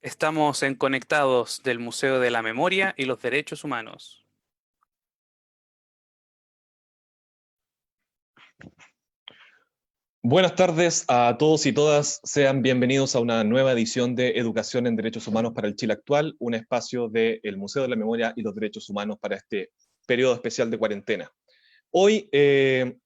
Estamos en Conectados del Museo de la Memoria y los Derechos Humanos. Buenas tardes a todos y todas. Sean bienvenidos a una nueva edición de Educación en Derechos Humanos para el Chile Actual, un espacio del Museo de la Memoria y los Derechos Humanos para este periodo especial de cuarentena. Hoy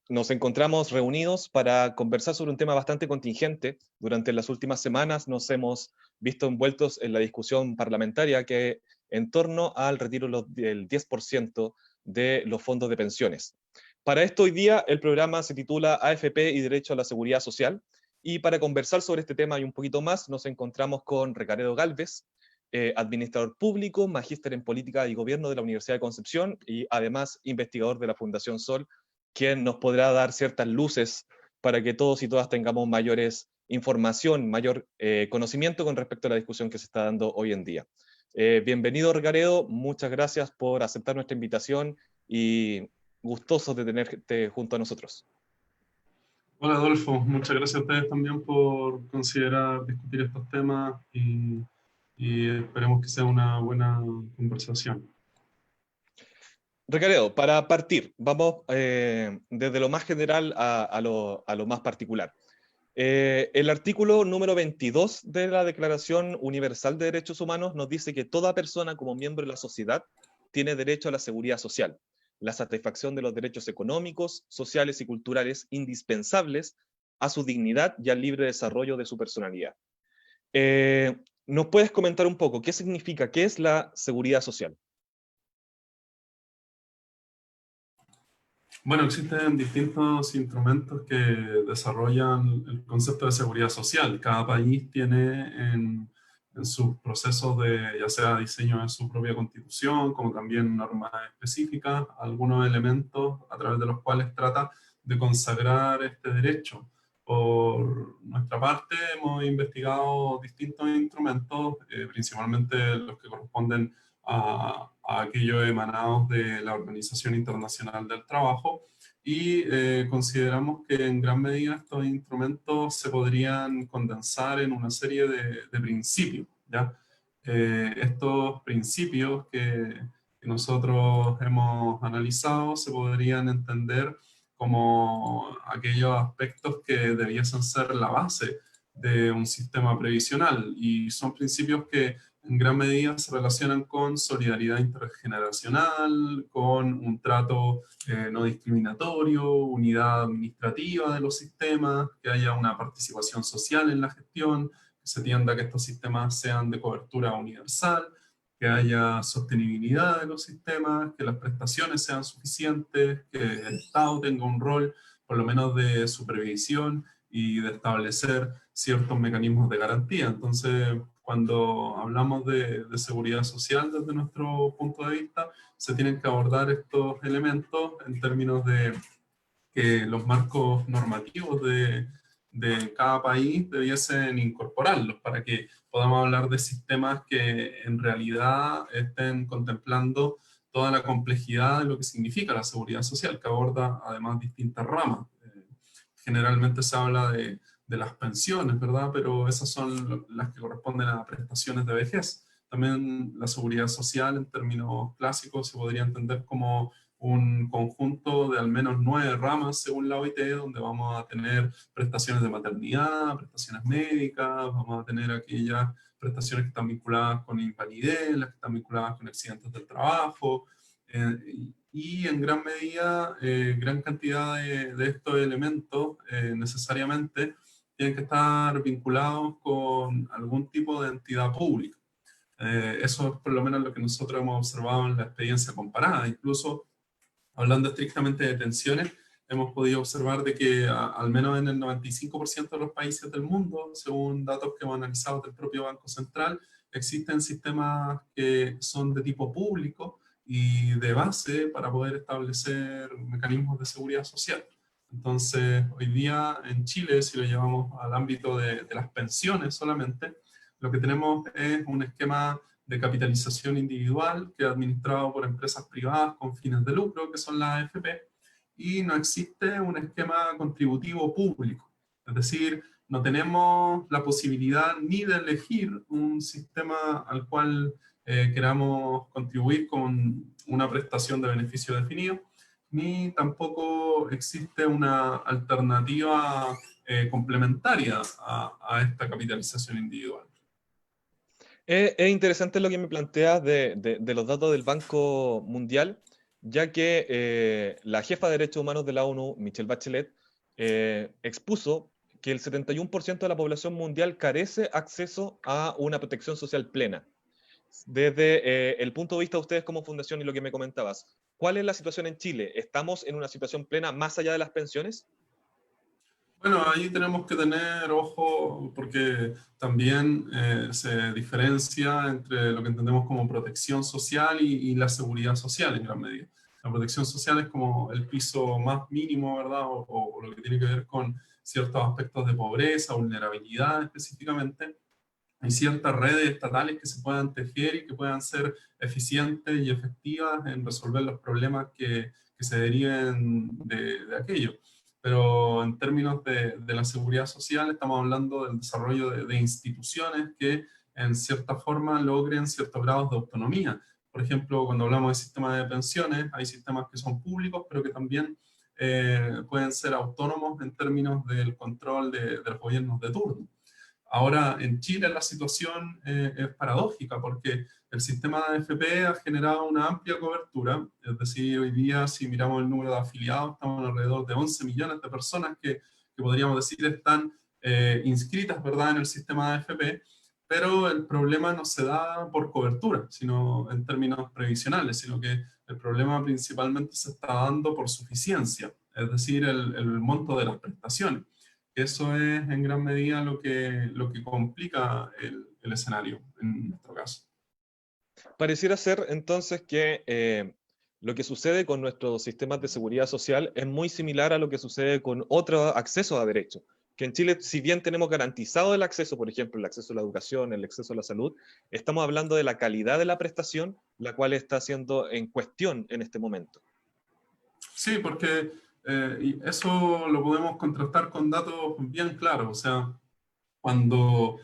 nos encontramos reunidos para conversar sobre un tema bastante contingente. Durante las últimas semanas nos hemos visto envueltos en la discusión parlamentaria que en torno al retiro del 10% de los fondos de pensiones. Para esto hoy día el programa se titula AFP y Derecho a la Seguridad Social, y para conversar sobre este tema y un poquito más nos encontramos con Recaredo Gálvez, administrador público, magíster en política y gobierno de la Universidad de Concepción y además investigador de la Fundación Sol, quien nos podrá dar ciertas luces para que todos y todas tengamos mayores información, mayor conocimiento con respecto a la discusión que se está dando hoy en día. Bienvenido, Recaredo, muchas gracias por aceptar nuestra invitación y gustosos de tenerte junto a nosotros. Hola Adolfo, muchas gracias a ustedes también por considerar discutir estos temas y esperemos que sea una buena conversación. Recaredo, para partir, vamos desde lo más general a lo más particular. El artículo número 22 de la Declaración Universal de Derechos Humanos nos dice que toda persona como miembro de la sociedad tiene derecho a la seguridad social, la satisfacción de los derechos económicos, sociales y culturales indispensables a su dignidad y al libre desarrollo de su personalidad. ¿Nos puedes comentar un poco qué significa, qué es la seguridad social? Bueno, existen distintos instrumentos que desarrollan el concepto de seguridad social. Cada país tiene en sus procesos de, ya sea diseño de su propia constitución, como también normas específicas, algunos elementos a través de los cuales trata de consagrar este derecho. Por nuestra parte, hemos investigado distintos instrumentos, principalmente los que corresponden a aquellos emanados de la Organización Internacional del Trabajo, y consideramos que en gran medida estos instrumentos se podrían condensar en una serie de principios, ¿ya? Estos principios que nosotros hemos analizado se podrían entender como aquellos aspectos que debiesen ser la base de un sistema previsional, y son principios que en gran medida se relacionan con solidaridad intergeneracional, con un trato no discriminatorio, unidad administrativa de los sistemas, que haya una participación social en la gestión, que se tienda a que estos sistemas sean de cobertura universal, que haya sostenibilidad de los sistemas, que las prestaciones sean suficientes, que el Estado tenga un rol, por lo menos de supervisión y de establecer ciertos mecanismos de garantía. Entonces, cuando hablamos de seguridad social desde nuestro punto de vista, se tienen que abordar estos elementos en términos de que los marcos normativos de cada país debiesen incorporarlos para que podamos hablar de sistemas que en realidad estén contemplando toda la complejidad de lo que significa la seguridad social, que aborda además distintas ramas. Generalmente se habla de las pensiones, ¿verdad? Pero esas son las que corresponden a prestaciones de vejez. También la seguridad social, en términos clásicos, se podría entender como un conjunto de al menos 9 ramas, según la OIT, donde vamos a tener prestaciones de maternidad, prestaciones médicas, vamos a tener aquellas prestaciones que están vinculadas con invalidez, las que están vinculadas con accidentes del trabajo, y en gran medida, gran cantidad de estos elementos necesariamente tienen que estar vinculados con algún tipo de entidad pública. Eso es por lo menos lo que nosotros hemos observado en la experiencia comparada. Incluso, hablando estrictamente de pensiones, hemos podido observar de que al menos en el 95% de los países del mundo, según datos que hemos analizado del propio Banco Central, existen sistemas que son de tipo público y de base para poder establecer mecanismos de seguridad social. Entonces, hoy día en Chile, si lo llevamos al ámbito de las pensiones solamente, lo que tenemos es un esquema de capitalización individual que es administrado por empresas privadas con fines de lucro, que son las AFP, y no existe un esquema contributivo público. Es decir, no tenemos la posibilidad ni de elegir un sistema al cual queramos contribuir con una prestación de beneficio definido, ni tampoco existe una alternativa complementaria a esta capitalización individual. Es interesante lo que me planteas de los datos del Banco Mundial, ya que la jefa de Derechos Humanos de la ONU, Michelle Bachelet, expuso que el 71% de la población mundial carece acceso a una protección social plena. Desde el punto de vista de ustedes como fundación y lo que me comentabas, ¿cuál es la situación en Chile? ¿Estamos en una situación plena más allá de las pensiones? Bueno, ahí tenemos que tener ojo porque también se diferencia entre lo que entendemos como protección social y la seguridad social en gran medida. La protección social es como el piso más mínimo, ¿verdad? O lo que tiene que ver con ciertos aspectos de pobreza, vulnerabilidad específicamente. Hay ciertas redes estatales que se puedan tejer y que puedan ser eficientes y efectivas en resolver los problemas que se deriven de aquello. Pero en términos de la seguridad social estamos hablando del desarrollo de instituciones que en cierta forma logren ciertos grados de autonomía. Por ejemplo, cuando hablamos de sistemas de pensiones, hay sistemas que son públicos, pero que también pueden ser autónomos en términos del control de los gobiernos de turno. Ahora, en Chile la situación es paradójica porque el sistema de AFP ha generado una amplia cobertura, es decir, hoy día si miramos el número de afiliados, estamos alrededor de 11 millones de personas que podríamos decir están inscritas, ¿verdad?, en el sistema de AFP, pero el problema no se da por cobertura, sino en términos previsionales, sino que el problema principalmente se está dando por suficiencia, es decir, el monto de las prestaciones. Eso es en gran medida lo que complica el escenario en nuestro caso. Pareciera ser entonces que lo que sucede con nuestros sistemas de seguridad social es muy similar a lo que sucede con otro acceso a derechos. Que en Chile, si bien tenemos garantizado el acceso, por ejemplo, el acceso a la educación, el acceso a la salud, estamos hablando de la calidad de la prestación, la cual está siendo en cuestión en este momento. Sí, porque y eso lo podemos contrastar con datos bien claros. O sea, cuando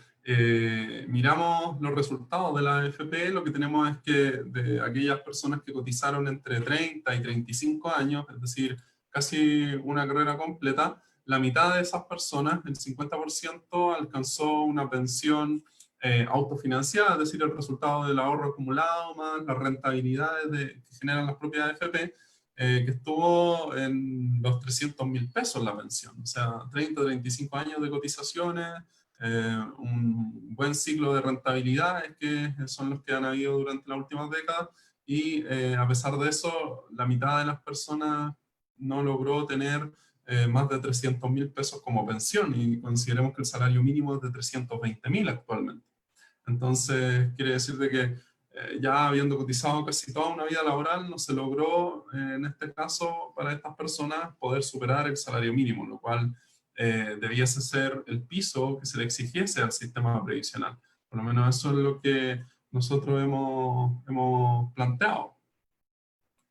miramos los resultados de la AFP, lo que tenemos es que de aquellas personas que cotizaron entre 30 y 35 años, es decir, casi una carrera completa, la mitad de esas personas, el 50%, alcanzó una pensión autofinanciada, es decir, el resultado del ahorro acumulado más las rentabilidades que generan las propias AFP, que estuvo en los 300.000 pesos la pensión. O sea, 30 o 35 años de cotizaciones, un buen ciclo de rentabilidades que son los que han habido durante las últimas décadas, y a pesar de eso, la mitad de las personas no logró tener más de 300.000 pesos como pensión, y consideremos que el salario mínimo es de 320.000 actualmente. Entonces, quiere decir de que ya habiendo cotizado casi toda una vida laboral, no se logró, en este caso, para estas personas, poder superar el salario mínimo, lo cual debiese ser el piso que se le exigiese al sistema previsional. Por lo menos eso es lo que nosotros hemos planteado.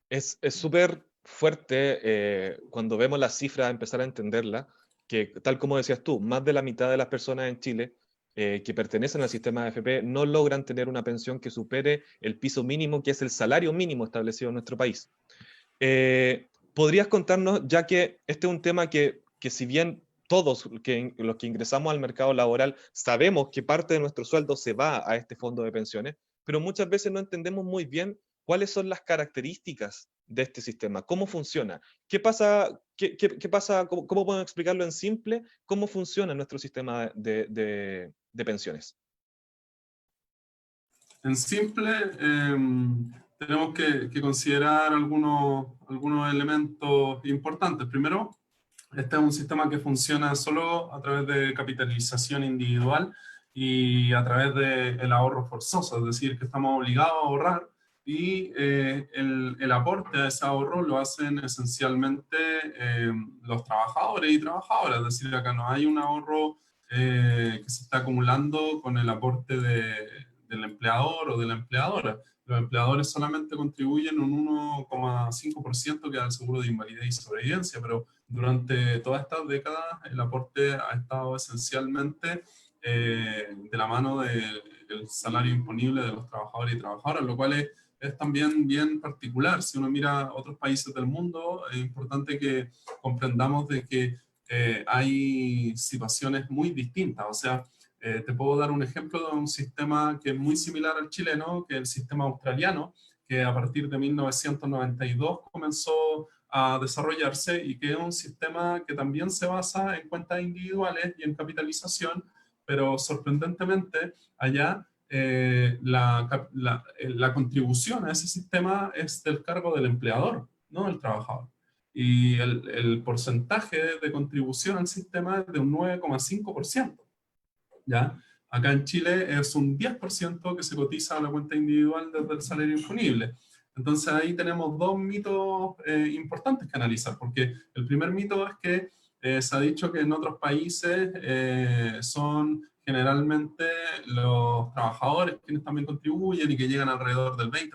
Es súper fuerte cuando vemos las cifras, empezar a entenderla, que tal como decías tú, más de la mitad de las personas en Chile que pertenecen al sistema de AFP no logran tener una pensión que supere el piso mínimo, que es el salario mínimo establecido en nuestro país. ¿Podrías contarnos, ya que este es un tema que si bien todos los que ingresamos al mercado laboral sabemos que parte de nuestro sueldo se va a este fondo de pensiones, pero muchas veces no entendemos muy bien cuáles son las características de este sistema, cómo funciona, qué pasa, cómo podemos explicarlo en simple, cómo funciona nuestro sistema de pensiones? En simple, tenemos que considerar algunos elementos importantes. Primero, este es un sistema que funciona solo a través de capitalización individual y a través del ahorro forzoso, es decir, que estamos obligados a ahorrar, y el aporte a ese ahorro lo hacen esencialmente los trabajadores y trabajadoras, es decir, acá no hay un ahorro que se está acumulando con el aporte del empleador o de la empleadora. los empleadores solamente contribuyen un 1,5% que da el seguro de invalidez y sobrevivencia, pero durante todas estas décadas el aporte ha estado esencialmente de la mano del salario imponible de los trabajadores y trabajadoras, lo cual es también bien particular. Si uno mira otros países del mundo, es importante que comprendamos de que hay situaciones muy distintas. O sea, te puedo dar un ejemplo de un sistema que es muy similar al chileno, que es el sistema australiano, que a partir de 1992 comenzó a desarrollarse y que es un sistema que también se basa en cuentas individuales y en capitalización, pero sorprendentemente allá la contribución a ese sistema es del cargo del empleador, no del trabajador. Y el porcentaje de contribución al sistema es de un 9,5%. ¿Ya? Acá en Chile es un 10% que se cotiza a la cuenta individual desde el salario imponible. Entonces ahí tenemos dos mitos importantes que analizar, porque el primer mito es que se ha dicho que en otros países son generalmente los trabajadores quienes también contribuyen y que llegan alrededor del 20%.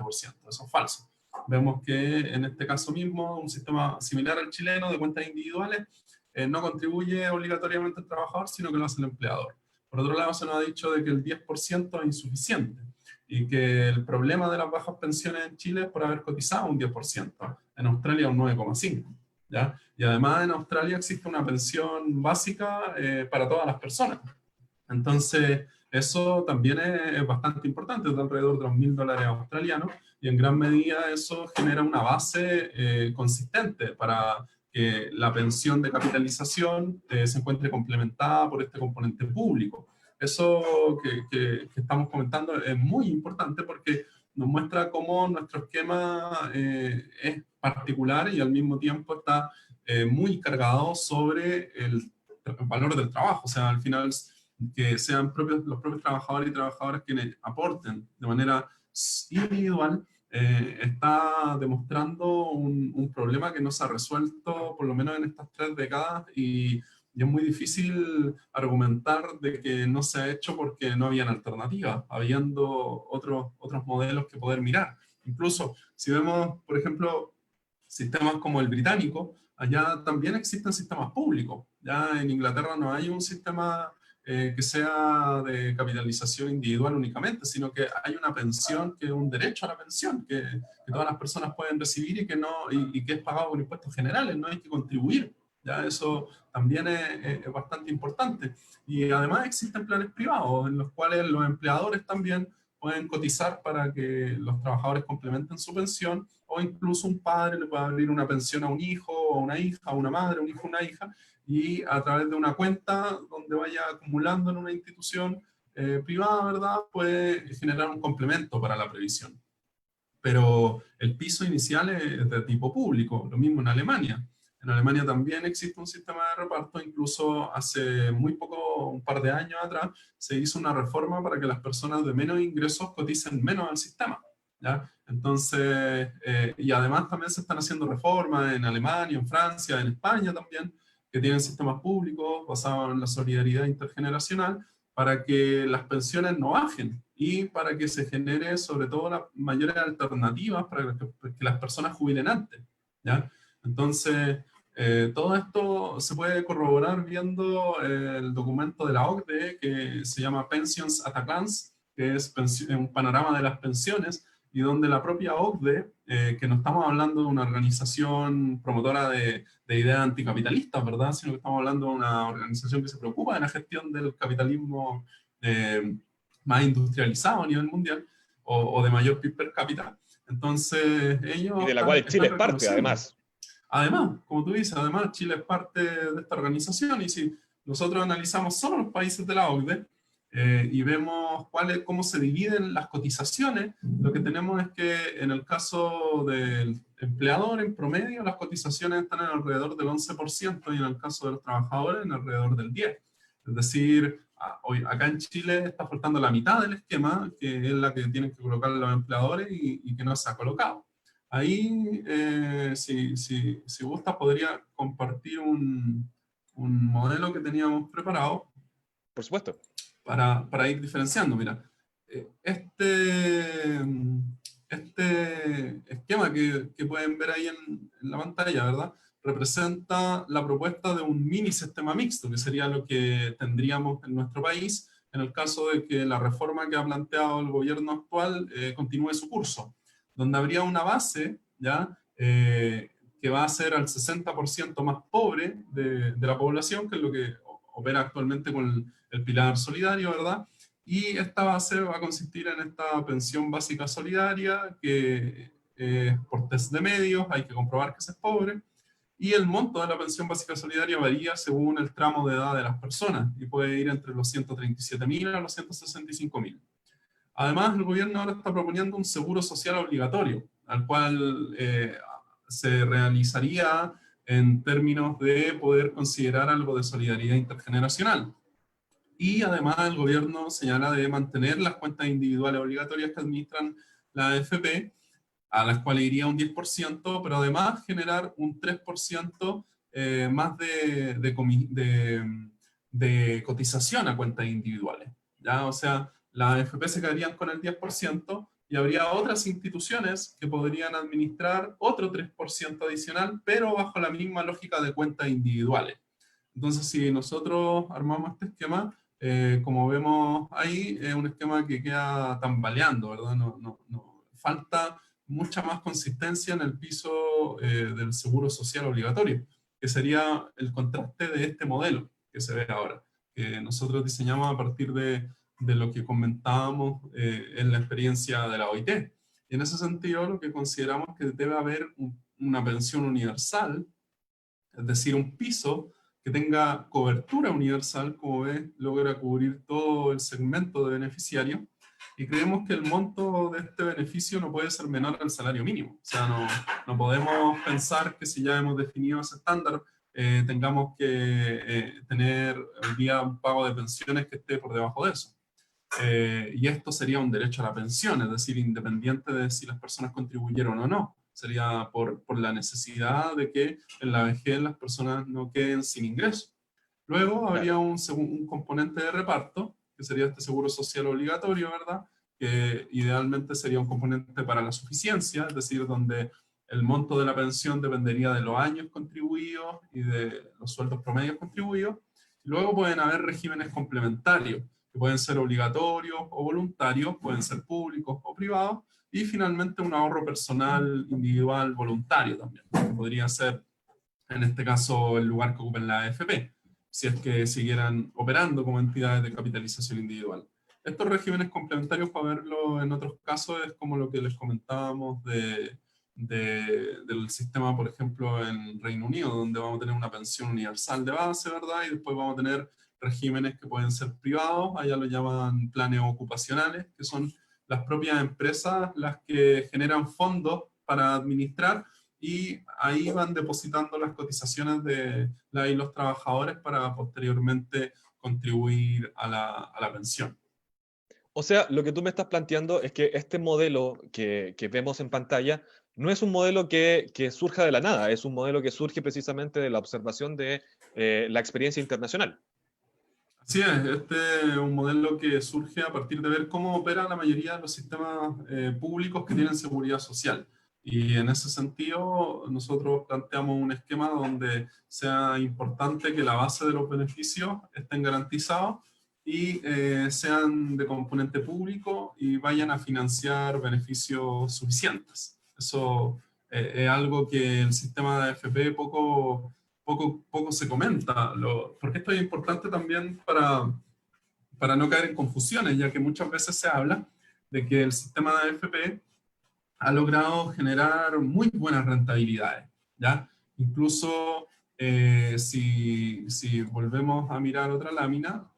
Eso es falso. Vemos que en este caso mismo, un sistema similar al chileno de cuentas individuales no contribuye obligatoriamente al trabajador, sino que lo hace el empleador. Por otro lado, se nos ha dicho de que el 10% es insuficiente y que el problema de las bajas pensiones en Chile es por haber cotizado un 10%, en Australia un 9,5%. ¿Ya? Y además en Australia existe una pensión básica para todas las personas. Entonces, eso también es bastante importante, es de alrededor de los $1.000 australianos, y en gran medida eso genera una base consistente para que la pensión de capitalización se encuentre complementada por este componente público. Eso que estamos comentando es muy importante porque nos muestra cómo nuestro esquema es particular y al mismo tiempo está muy cargado sobre el valor del trabajo. O sea, al final que sean los propios trabajadores y trabajadoras quienes aporten de manera individual, está demostrando un problema que no se ha resuelto por lo menos en estas 3 décadas y es muy difícil argumentar de que no se ha hecho porque no habían alternativas, habiendo otros modelos que poder mirar. Incluso si vemos, por ejemplo, sistemas como el británico, allá también existen sistemas públicos. Ya en Inglaterra no hay un sistema que sea de capitalización individual únicamente, sino que hay una pensión que es un derecho a la pensión, que todas las personas pueden recibir y que, no, y que es pagado por impuestos generales, no hay que contribuir. Ya eso también es bastante importante. Y además existen planes privados en los cuales los empleadores también pueden cotizar para que los trabajadores complementen su pensión, o incluso un padre le puede abrir una pensión a un hijo, o a una hija, a una madre, un hijo, una hija, y a través de una cuenta donde vaya acumulando en una institución privada, ¿verdad?, puede generar un complemento para la previsión. Pero el piso inicial es de tipo público, lo mismo en Alemania. En Alemania también existe un sistema de reparto, incluso hace muy poco, un par de años atrás, se hizo una reforma para que las personas de menos ingresos coticen menos al sistema. ¿Ya? Entonces, y además también se están haciendo reformas en Alemania, en Francia, en España también, que tienen sistemas públicos basados en la solidaridad intergeneracional, para que las pensiones no bajen y para que se genere sobre todo las mayores alternativas para que las personas jubilen antes. ¿Ya? Entonces, todo esto se puede corroborar viendo el documento de la OCDE que se llama Pensions at a Glance, que es un panorama de las pensiones, y donde la propia OCDE, que no estamos hablando de una organización promotora de ideas anticapitalistas, ¿verdad?, sino que estamos hablando de una organización que se preocupa de la gestión del capitalismo más industrializado a nivel mundial, o de mayor PIB per cápita. Entonces, ellos Y de la cual Chile es parte, reconociendo. además. Además, como tú dices, además Chile es parte de esta organización, y si nosotros analizamos solo los países de la OCDE y vemos cómo se dividen las cotizaciones, lo que tenemos es que en el caso del empleador, en promedio, las cotizaciones están en alrededor del 11%, y en el caso de los trabajadores en alrededor del 10%. Es decir, hoy, acá en Chile está faltando la mitad del esquema, que es la que tienen que colocar los empleadores y que no se ha colocado. Ahí, si gusta, podría compartir un modelo que teníamos preparado Por supuesto. para ir diferenciando. Mira, este este esquema que pueden ver ahí en la pantalla, ¿verdad? Representa la propuesta de un mini sistema mixto, que sería lo que tendríamos en nuestro país en el caso de que la reforma que ha planteado el gobierno actual continúe su curso, donde habría una base, ¿ya? Que va a ser al 60% más pobre de la población, que es lo que opera actualmente con el pilar solidario, ¿verdad? Y esta base va a consistir en esta pensión básica solidaria, que por test de medios hay que comprobar que se es pobre, y el monto de la pensión básica solidaria varía según el tramo de edad de las personas, y puede ir entre los 137.000 a los 165.000. Además, el gobierno ahora está proponiendo un seguro social obligatorio, al cual se realizaría en términos de poder considerar algo de solidaridad intergeneracional. Y además el gobierno señala de mantener las cuentas individuales obligatorias que administran la AFP, a las cuales iría un 10%, pero además generar un 3% más de cotización a cuentas individuales, ¿ya? O sea, las AFP se quedarían con el 10% y habría otras instituciones que podrían administrar otro 3% adicional, pero bajo la misma lógica de cuentas individuales. Entonces, si nosotros armamos este esquema, como vemos ahí, es un esquema que queda tambaleando, ¿verdad? Falta mucha más consistencia en el piso del seguro social obligatorio, que sería el contraste de este modelo que se ve ahora, que nosotros diseñamos a partir de lo que comentábamos en la experiencia de la OIT. Y en ese sentido, lo que consideramos es que debe haber una pensión universal, es decir, un piso que tenga cobertura universal, como ves, logra cubrir todo el segmento de beneficiarios, y creemos que el monto de este beneficio no puede ser menor al salario mínimo. O sea, no podemos pensar que si ya hemos definido ese estándar, tengamos que tener hoy día un pago de pensiones que esté por debajo de eso. Y esto sería un derecho a la pensión, es decir, independiente de si las personas contribuyeron o no. Sería por la necesidad de que en la vejez las personas no queden sin ingresos. Luego habría un componente de reparto, que sería este seguro social obligatorio, ¿verdad? Que idealmente sería un componente para la suficiencia, es decir, donde el monto de la pensión dependería de los años contribuidos y de los sueldos promedios contribuidos. Luego pueden haber regímenes complementarios, que pueden ser obligatorios o voluntarios, pueden ser públicos o privados, y finalmente un ahorro personal, individual, voluntario también, que podría ser, en este caso, el lugar que ocupen la AFP, si es que siguieran operando como entidades de capitalización individual. Estos regímenes complementarios, para verlo en otros casos, es como lo que les comentábamos del sistema, por ejemplo, en Reino Unido, donde vamos a tener una pensión universal de base, ¿verdad? Y después vamos a tener regímenes que pueden ser privados, allá lo llaman planes ocupacionales, que son las propias empresas las que generan fondos para administrar, y ahí van depositando las cotizaciones de los trabajadores para posteriormente contribuir a la pensión. O sea, lo que tú me estás planteando es que este modelo que vemos en pantalla no es un modelo que surja de la nada, es un modelo que surge precisamente de la observación de la experiencia internacional. Así es, este es un modelo que surge a partir de ver cómo opera la mayoría de los sistemas públicos que tienen seguridad social. Y en ese sentido, nosotros planteamos un esquema donde sea importante que la base de los beneficios estén garantizados y sean de componente público y vayan a financiar beneficios suficientes. Eso es algo que el sistema de AFP poco se comenta. Porque esto es importante también para no caer en confusiones, ya que muchas veces se habla de que el sistema de AFP ha logrado generar muy buenas rentabilidades, ¿ya? Incluso si volvemos a mirar otra lámina,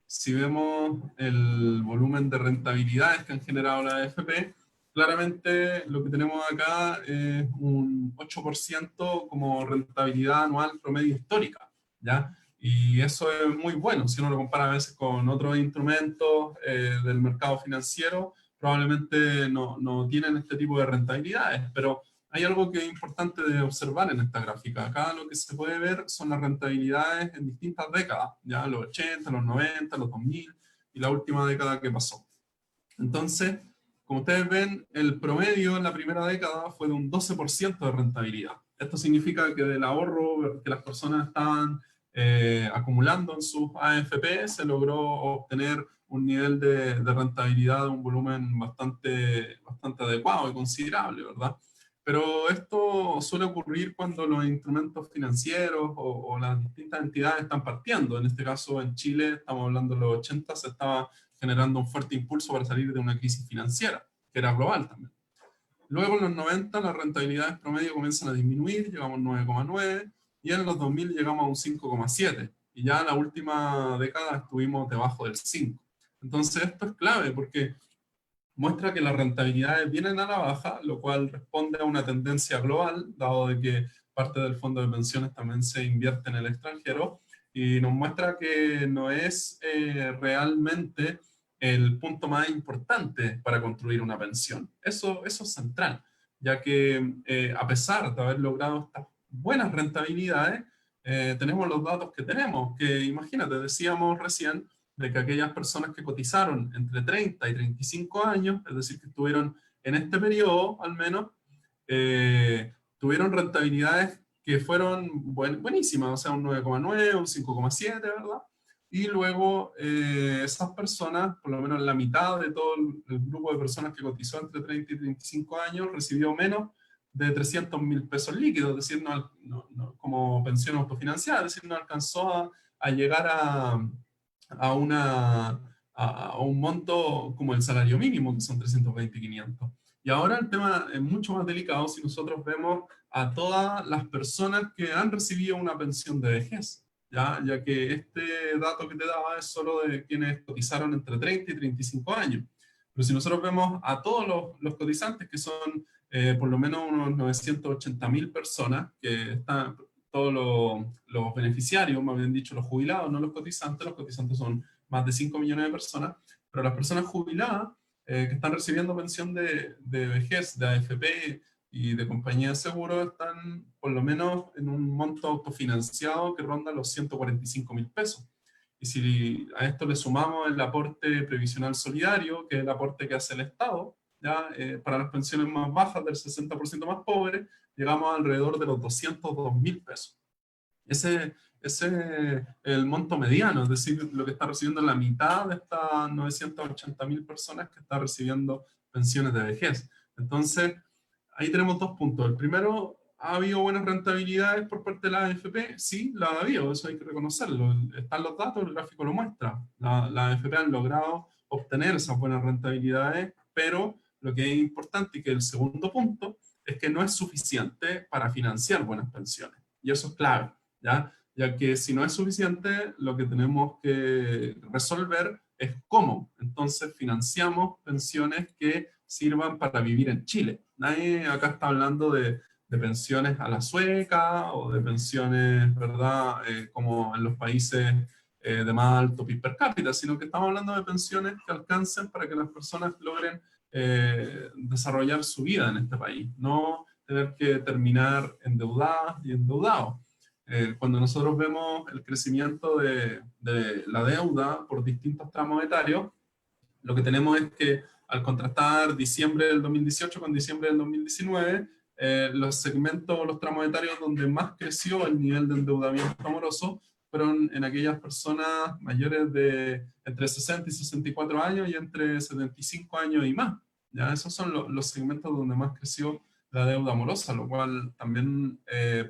si vemos el volumen de rentabilidades que han generado la AFP, claramente lo que tenemos acá es un 8% como rentabilidad anual promedio histórica, ¿ya? Y eso es muy bueno, si uno lo compara a veces con otros instrumentos del mercado financiero, probablemente no tienen este tipo de rentabilidades, pero hay algo que es importante de observar en esta gráfica. Acá lo que se puede ver son las rentabilidades en distintas décadas, ya los 80, los 90, los 2000 y la última década que pasó. Entonces, como ustedes ven, el promedio en la primera década fue de un 12% de rentabilidad. Esto significa que del ahorro que las personas estaban acumulando en sus AFP, se logró obtener un nivel de rentabilidad de un volumen bastante adecuado y considerable, ¿verdad? Pero esto suele ocurrir cuando los instrumentos financieros o las distintas entidades están partiendo. En este caso, en Chile, estamos hablando de los 80, se estaba generando un fuerte impulso para salir de una crisis financiera, que era global también. Luego, en los 90, las rentabilidades promedio comienzan a disminuir, llegamos a 9,9, y en los 2000 llegamos a un 5,7, y ya en la última década estuvimos debajo del 5. Entonces, esto es clave, porque muestra que las rentabilidades vienen a la baja, lo cual responde a una tendencia global, dado de que parte del fondo de pensiones también se invierte en el extranjero, y nos muestra que no es realmente el punto más importante para construir una pensión. Eso es central, ya que a pesar de haber logrado estas buenas rentabilidades, tenemos los datos que tenemos, que imagínate, decíamos recién, de que aquellas personas que cotizaron entre 30 y 35 años, es decir, que estuvieron en este periodo al menos, tuvieron rentabilidades que fueron buenísimas, o sea, un 9,9, un 5,7, ¿verdad? Y luego esas personas, por lo menos la mitad de todo el grupo de personas que cotizó entre 30 y 35 años, recibió menos de 300.000 pesos líquidos, es decir, como pensión autofinanciada, es decir, no alcanzó a llegar a un monto como el salario mínimo, que son 320, 500. Y ahora el tema es mucho más delicado si nosotros vemos a todas las personas que han recibido una pensión de vejez, ya que este dato que te daba es solo de quienes cotizaron entre 30 y 35 años. Pero si nosotros vemos a todos los cotizantes, que son por lo menos unos 980.000 personas, que están todos los beneficiarios, más bien dicho, los jubilados, no los cotizantes son más de 5 millones de personas, pero las personas jubiladas que están recibiendo pensión de vejez, de AFP y de compañía de seguro, están por lo menos en un monto autofinanciado que ronda los 145.000 pesos. Y si a esto le sumamos el aporte previsional solidario, que es el aporte que hace el Estado, ya, para las pensiones más bajas del 60% más pobres, llegamos alrededor de los 202.000 pesos. Ese es el monto mediano, es decir, lo que está recibiendo la mitad de estas 980.000 personas que está recibiendo pensiones de vejez. Entonces, ahí tenemos dos puntos. El primero, ¿ha habido buenas rentabilidades por parte de la AFP? Sí, la ha habido, eso hay que reconocerlo. Están los datos, el gráfico lo muestra. La AFP han logrado obtener esas buenas rentabilidades, pero lo que es importante y que el segundo punto es que no es suficiente para financiar buenas pensiones. Y eso es clave, ya que si no es suficiente, lo que tenemos que resolver es cómo. Entonces financiamos pensiones que sirvan para vivir en Chile. Nadie acá está hablando de pensiones a la sueca o de pensiones, ¿verdad?, como en los países de más alto PIB per cápita, sino que estamos hablando de pensiones que alcancen para que las personas logren desarrollar su vida en este país, no tener que terminar endeudadas y endeudados. Cuando nosotros vemos el crecimiento de la deuda por distintos tramos etarios, lo que tenemos es que al contrastar diciembre del 2018 con diciembre del 2019, los segmentos, los tramos etarios donde más creció el nivel de endeudamiento amoroso fueron en aquellas personas mayores de entre 60 y 64 años y entre 75 años y más. ¿Ya? Esos son los segmentos donde más creció la deuda amorosa, lo cual también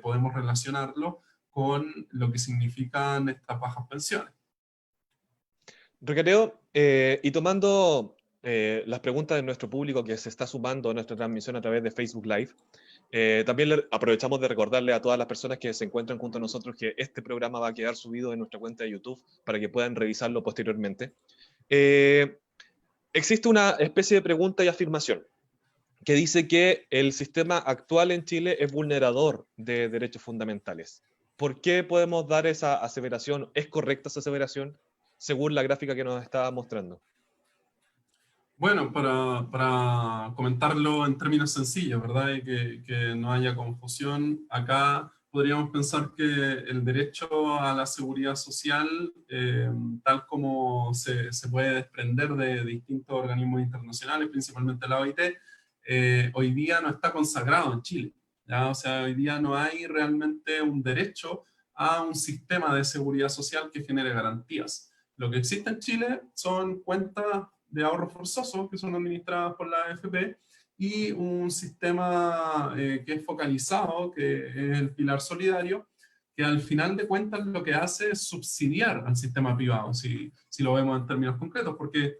podemos relacionarlo con lo que significan estas bajas pensiones. Recateo, y tomando las preguntas de nuestro público que se está sumando a nuestra transmisión a través de Facebook Live, también aprovechamos de recordarle a todas las personas que se encuentran junto a nosotros que este programa va a quedar subido en nuestra cuenta de YouTube para que puedan revisarlo posteriormente. Existe una especie de pregunta y afirmación que dice que el sistema actual en Chile es vulnerador de derechos fundamentales. ¿Por qué podemos dar esa aseveración? ¿Es correcta esa aseveración según la gráfica que nos estaba mostrando? Bueno, para comentarlo en términos sencillos, ¿verdad? Y que no haya confusión, acá podríamos pensar que el derecho a la seguridad social, tal como se puede desprender de distintos organismos internacionales, principalmente la OIT, hoy día no está consagrado en Chile, ¿ya? O sea, hoy día no hay realmente un derecho a un sistema de seguridad social que genere garantías. Lo que existe en Chile son cuentas de ahorro forzoso que son administradas por la AFP, y un sistema que es focalizado, que es el pilar solidario, que al final de cuentas lo que hace es subsidiar al sistema privado, si lo vemos en términos concretos, porque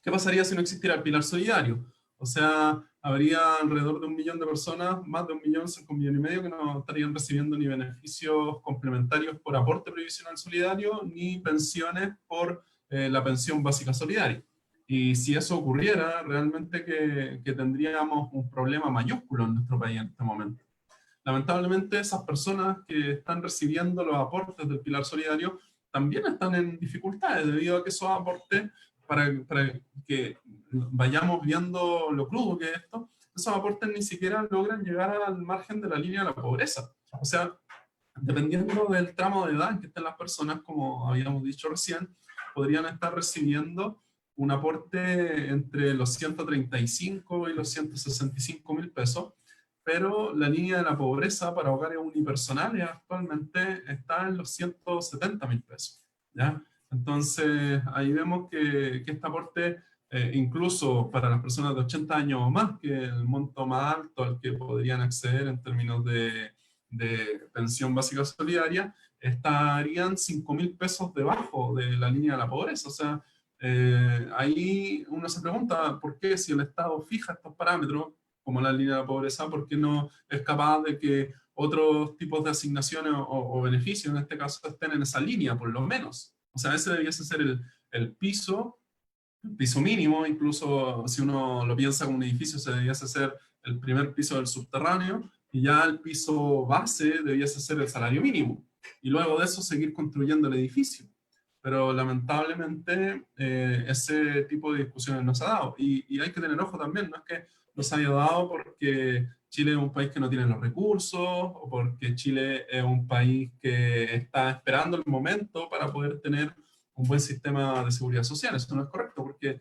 ¿qué pasaría si no existiera el pilar solidario? O sea, habría alrededor de 1 millón de personas, más de 1 millón, 5,5 millones, que no estarían recibiendo ni beneficios complementarios por aporte previsional solidario, ni pensiones por la pensión básica solidaria. Y si eso ocurriera, realmente que tendríamos un problema mayúsculo en nuestro país en este momento. Lamentablemente, esas personas que están recibiendo los aportes del pilar solidario también están en dificultades debido a que esos aportes, para que vayamos viendo lo crudo que es esto, esos aportes ni siquiera logran llegar al margen de la línea de la pobreza. O sea, dependiendo del tramo de edad en que estén las personas, como habíamos dicho recién, podrían estar recibiendo un aporte entre los 135 y los 165 mil pesos, pero la línea de la pobreza para hogares unipersonales actualmente está en los 170 mil pesos, ¿ya? Entonces, ahí vemos que este aporte, incluso para las personas de 80 años o más, que es el monto más alto al que podrían acceder en términos de pensión básica solidaria, estarían 5.000 pesos debajo de la línea de la pobreza. O sea, ahí uno se pregunta por qué, si el Estado fija estos parámetros como la línea de la pobreza, por qué no es capaz de que otros tipos de asignaciones o beneficios en este caso estén en esa línea, por lo menos. O sea, ese debiese ser el piso mínimo. Incluso si uno lo piensa como un edificio, se debiese ser el primer piso del subterráneo, y ya el piso base debiese ser el salario mínimo, y luego de eso seguir construyendo el edificio. Pero lamentablemente ese tipo de discusiones no se ha dado, y hay que tener ojo también, no es que no se haya dado porque Chile es un país que no tiene los recursos, o porque Chile es un país que está esperando el momento para poder tener un buen sistema de seguridad social. Eso no es correcto, porque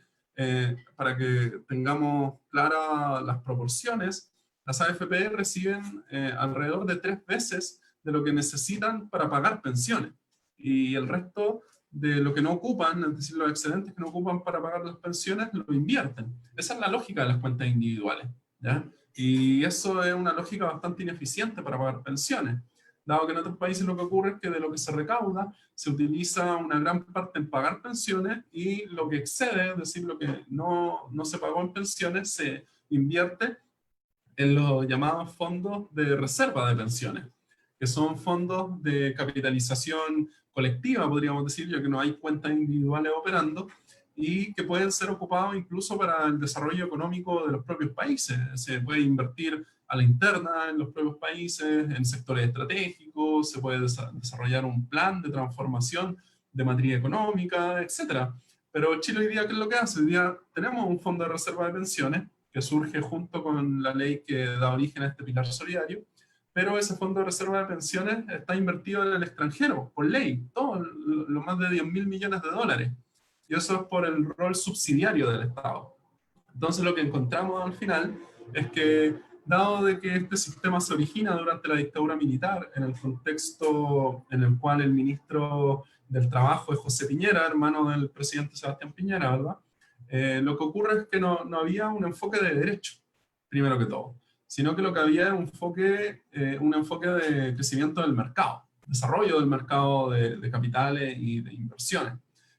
para que tengamos claras las proporciones, las AFP reciben alrededor de 3 veces de lo que necesitan para pagar pensiones, y el resto de lo que no ocupan, es decir, los excedentes que no ocupan para pagar las pensiones, lo invierten. Esa es la lógica de las cuentas individuales, ¿ya? Y eso es una lógica bastante ineficiente para pagar pensiones, dado que en otros países lo que ocurre es que de lo que se recauda se utiliza una gran parte en pagar pensiones, y lo que excede, es decir, lo que no se pagó en pensiones, se invierte en los llamados fondos de reserva de pensiones, que son fondos de capitalización colectiva, podríamos decir, ya que no hay cuentas individuales operando, y que pueden ser ocupados incluso para el desarrollo económico de los propios países. Se puede invertir a la interna en los propios países, en sectores estratégicos, se puede desarrollar un plan de transformación de matriz económica, etc. Pero Chile hoy día, ¿qué es lo que hace? Hoy día tenemos un fondo de reserva de pensiones que surge junto con la ley que da origen a este pilar solidario, pero ese fondo de reserva de pensiones está invertido en el extranjero, por ley, todo, lo más de 10.000 millones de dólares. Y eso es por el rol subsidiario del Estado. Entonces lo que encontramos al final es que, dado de que este sistema se origina durante la dictadura militar, en el contexto en el cual el ministro del Trabajo es José Piñera, hermano del presidente Sebastián Piñera, ¿verdad? Lo que ocurre es que no había un enfoque de derecho, primero que todo, sino que lo que había era un enfoque de crecimiento del mercado, desarrollo del mercado de capitales y de inversiones.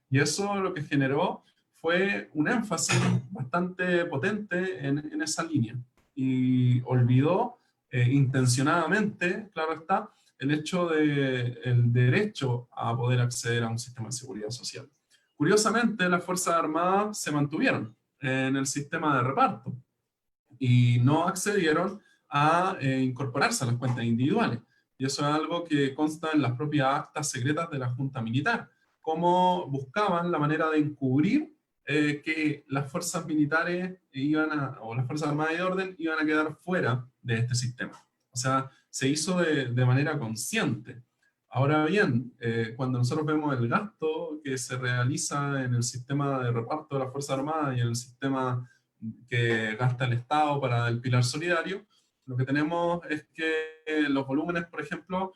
Y eso lo que generó fue un énfasis bastante potente en esa línea, y olvidó intencionadamente, claro está, el hecho del derecho a poder acceder a un sistema de seguridad social. Curiosamente, las Fuerzas Armadas se mantuvieron en el sistema de reparto y no accedieron a incorporarse a las cuentas individuales. Y eso es algo que consta en las propias actas secretas de la Junta Militar, cómo buscaban la manera de encubrir que las fuerzas militares o las Fuerzas Armadas de orden iban a quedar fuera de este sistema. O sea, se hizo de manera consciente. Ahora bien, cuando nosotros vemos el gasto que se realiza en el sistema de reparto de las Fuerzas Armadas y en el sistema que gasta el Estado para el pilar solidario, lo que tenemos es que los volúmenes, por ejemplo,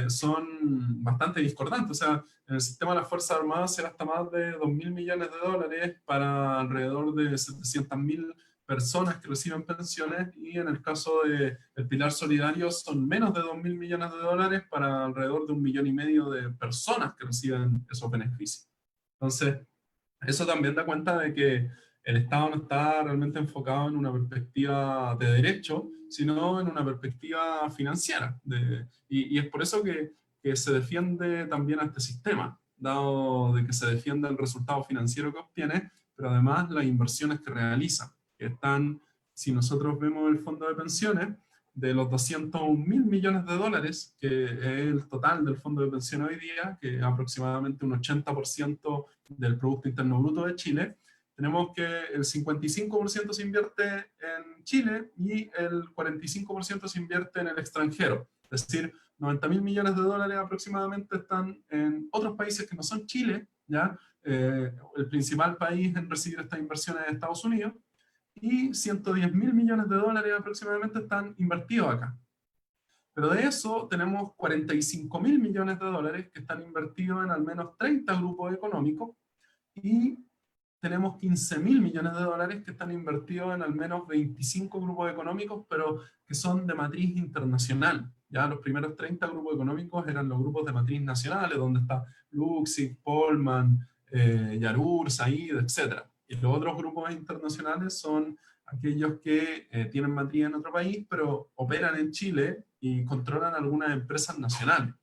son bastante discordantes. O sea, en el sistema de las Fuerzas Armadas se gasta más de 2.000 millones de dólares para alrededor de 700.000 personas que reciben pensiones, y en el caso del pilar solidario son menos de 2.000 millones de dólares para alrededor de 1,5 millones de personas que reciben esos beneficios. Entonces, eso también da cuenta de que el Estado no está realmente enfocado en una perspectiva de derecho, sino en una perspectiva financiera. Y es por eso que se defiende también a este sistema, dado de que se defiende el resultado financiero que obtiene, pero además las inversiones que realiza, que están, si nosotros vemos el fondo de pensiones, de los 201.000 millones de dólares, que es el total del fondo de pensiones hoy día, que es aproximadamente un 80% del Producto Interno Bruto de Chile, tenemos que el 55% se invierte en Chile y el 45% se invierte en el extranjero. Es decir, 90.000 millones de dólares aproximadamente están en otros países que no son Chile, ¿ya? El principal país en recibir estas inversiones es Estados Unidos, y 110.000 millones de dólares aproximadamente están invertidos acá. Pero de eso tenemos 45.000 millones de dólares que están invertidos en al menos 30 grupos económicos, y tenemos 15.000 millones de dólares que están invertidos en al menos 25 grupos económicos, pero que son de matriz internacional. Ya los primeros 30 grupos económicos eran los grupos de matriz nacionales, donde está Luxig, Polman, Yarur, Said, etc. Y los otros grupos internacionales son aquellos que tienen matriz en otro país, pero operan en Chile y controlan algunas empresas nacionales.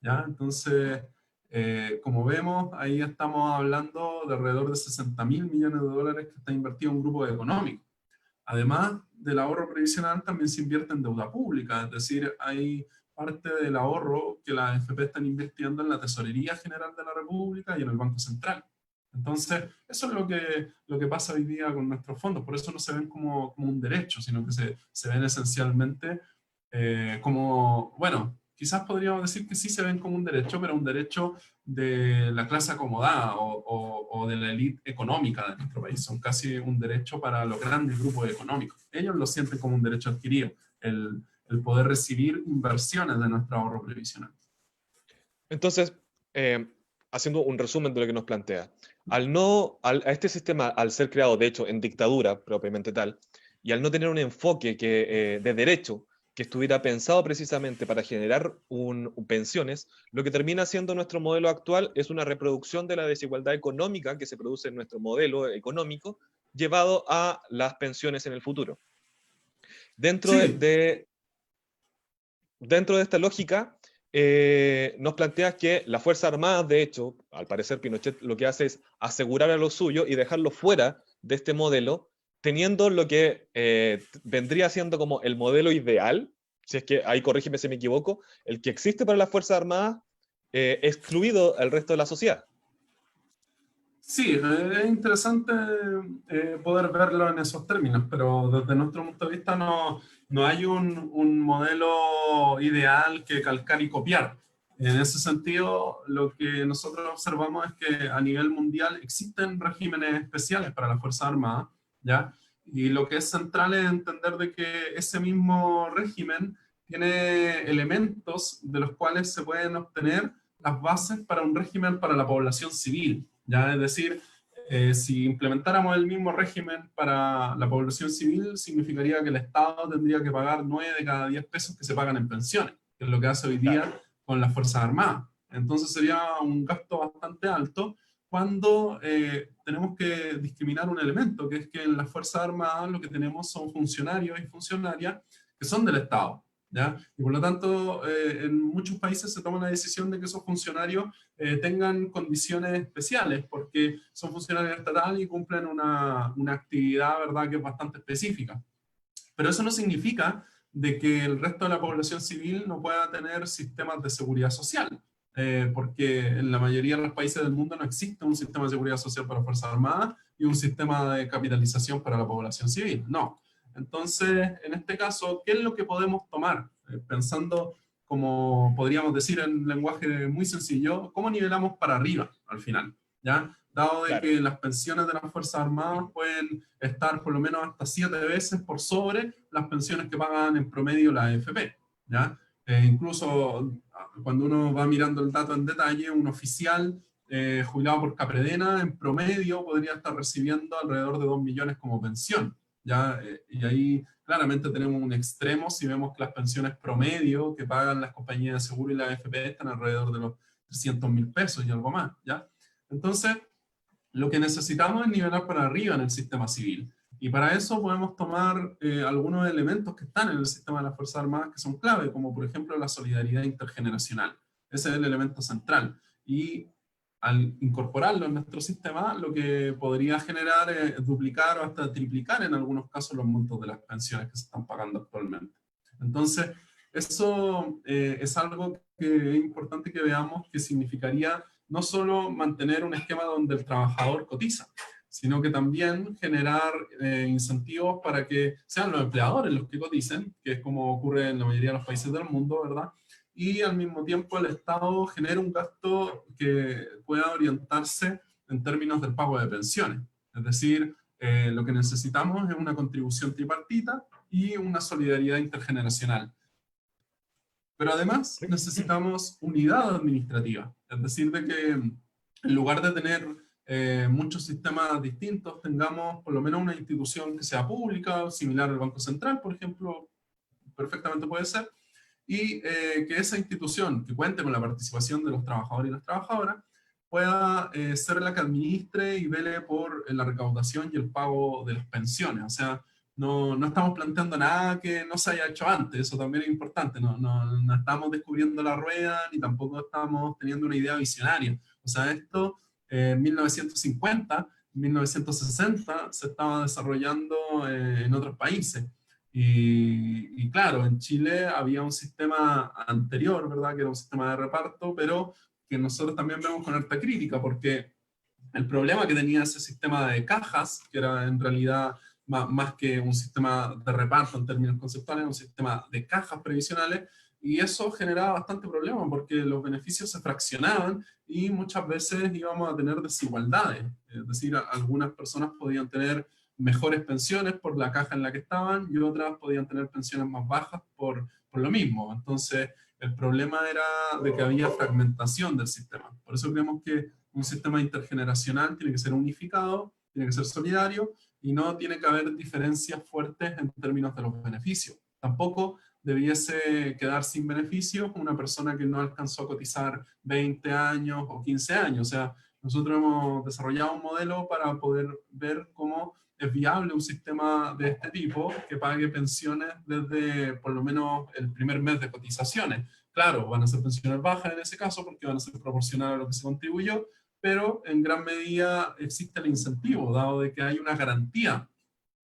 ¿Ya? Entonces, como vemos, ahí estamos hablando de alrededor de 60.000 millones de dólares que está invertido en un grupo económico. Además del ahorro previsional, también se invierte en deuda pública, es decir, hay parte del ahorro que las AFP están invirtiendo en la Tesorería General de la República y en el Banco Central. Entonces, eso es lo que pasa hoy día con nuestros fondos. Por eso no se ven como un derecho, sino que se ven esencialmente como, bueno, quizás podríamos decir que sí se ven como un derecho, pero un derecho de la clase acomodada o de la élite económica de nuestro país. Son casi un derecho para los grandes grupos económicos. Ellos lo sienten como un derecho adquirido, el poder recibir inversiones de nuestro ahorro previsional. Entonces, haciendo un resumen de lo que nos plantea, a este sistema, al ser creado, de hecho, en dictadura propiamente tal, y al no tener un enfoque de derecho, que estuviera pensado precisamente para generar pensiones, lo que termina siendo nuestro modelo actual es una reproducción de la desigualdad económica que se produce en nuestro modelo económico, llevado a las pensiones en el futuro. Dentro de esta lógica, nos planteas que las Fuerzas Armadas, de hecho, al parecer Pinochet lo que hace es asegurar a lo suyo y dejarlo fuera de este modelo, teniendo lo que vendría siendo como el modelo ideal, si es que, ahí corrígeme si me equivoco, el que existe para las Fuerzas Armadas, excluido el resto de la sociedad. Sí, es interesante poder verlo en esos términos, pero desde nuestro punto de vista no hay un modelo ideal que calcar y copiar. En ese sentido, lo que nosotros observamos es que a nivel mundial existen regímenes especiales para las Fuerzas Armadas, ¿ya? Y lo que es central es entender de que ese mismo régimen tiene elementos de los cuales se pueden obtener las bases para un régimen para la población civil, ¿ya? Es decir, si implementáramos el mismo régimen para la población civil, significaría que el Estado tendría que pagar 9 de cada 10 pesos que se pagan en pensiones, que es lo que hace hoy día con las Fuerzas Armadas. Entonces sería un gasto bastante alto, cuando tenemos que discriminar un elemento, que es que en las Fuerzas Armadas lo que tenemos son funcionarios y funcionarias que son del Estado, ¿ya? Y por lo tanto, en muchos países se toma la decisión de que esos funcionarios tengan condiciones especiales, porque son funcionarios estatales y cumplen una actividad, ¿verdad?, que es bastante específica. Pero eso no significa de que el resto de la población civil no pueda tener sistemas de seguridad social. Porque en la mayoría de los países del mundo no existe un sistema de seguridad social para Fuerzas Armadas y un sistema de capitalización para la población civil, no. Entonces, en este caso, ¿qué es lo que podemos tomar pensando, como podríamos decir en lenguaje muy sencillo, cómo nivelamos para arriba al final, ¿ya? Dado de Claro. que las pensiones de las Fuerzas Armadas pueden estar por lo menos hasta 7 veces por sobre las pensiones que pagan en promedio la AFP, ¿ya? Incluso cuando uno va mirando el dato en detalle, un oficial jubilado por Capredena en promedio podría estar recibiendo alrededor de 2 millones como pensión, ¿ya? Y ahí claramente tenemos un extremo si vemos que las pensiones promedio que pagan las compañías de seguro y la AFP están alrededor de los 300.000 pesos y algo más, ¿ya? Entonces, lo que necesitamos es nivelar para arriba en el sistema civil. Y para eso podemos tomar algunos elementos que están en el sistema de las Fuerzas Armadas que son clave, como por ejemplo la solidaridad intergeneracional. Ese es el elemento central. Y al incorporarlo en nuestro sistema, lo que podría generar es duplicar o hasta triplicar en algunos casos los montos de las pensiones que se están pagando actualmente. Entonces, eso es algo que es importante que veamos, que significaría no solo mantener un esquema donde el trabajador cotiza, sino que también generar incentivos para que sean los empleadores los que coticen, que es como ocurre en la mayoría de los países del mundo, ¿verdad? Y al mismo tiempo el Estado genera un gasto que pueda orientarse en términos del pago de pensiones. Es decir, lo que necesitamos es una contribución tripartita y una solidaridad intergeneracional. Pero además necesitamos unidad administrativa, es decir, de que en lugar de tener muchos sistemas distintos, tengamos por lo menos una institución que sea pública, similar al Banco Central, por ejemplo, perfectamente puede ser, y que esa institución, que cuente con la participación de los trabajadores y las trabajadoras, pueda ser la que administre y vele por la recaudación y el pago de las pensiones. O sea, no estamos planteando nada que no se haya hecho antes, eso también es importante, no estamos descubriendo la rueda, ni tampoco estamos teniendo una idea visionaria. O sea, esto en 1950, 1960 se estaba desarrollando en otros países. Y claro, en Chile había un sistema anterior, ¿verdad? Que era un sistema de reparto, pero que nosotros también vemos con harta crítica, porque el problema que tenía ese sistema de cajas, que era en realidad más que un sistema de reparto en términos conceptuales, un sistema de cajas previsionales, y eso generaba bastante problema porque los beneficios se fraccionaban y muchas veces íbamos a tener desigualdades. Es decir, algunas personas podían tener mejores pensiones por la caja en la que estaban y otras podían tener pensiones más bajas por lo mismo. Entonces, el problema era de que había fragmentación del sistema. Por eso creemos que un sistema intergeneracional tiene que ser unificado, tiene que ser solidario y no tiene que haber diferencias fuertes en términos de los beneficios. Tampoco debiese quedar sin beneficios una persona que no alcanzó a cotizar 20 años o 15 años. O sea, nosotros hemos desarrollado un modelo para poder ver cómo es viable un sistema de este tipo que pague pensiones desde por lo menos el primer mes de cotizaciones. Claro, van a ser pensiones bajas en ese caso porque van a ser proporcionales a lo que se contribuyó, pero en gran medida existe el incentivo, dado de que hay una garantía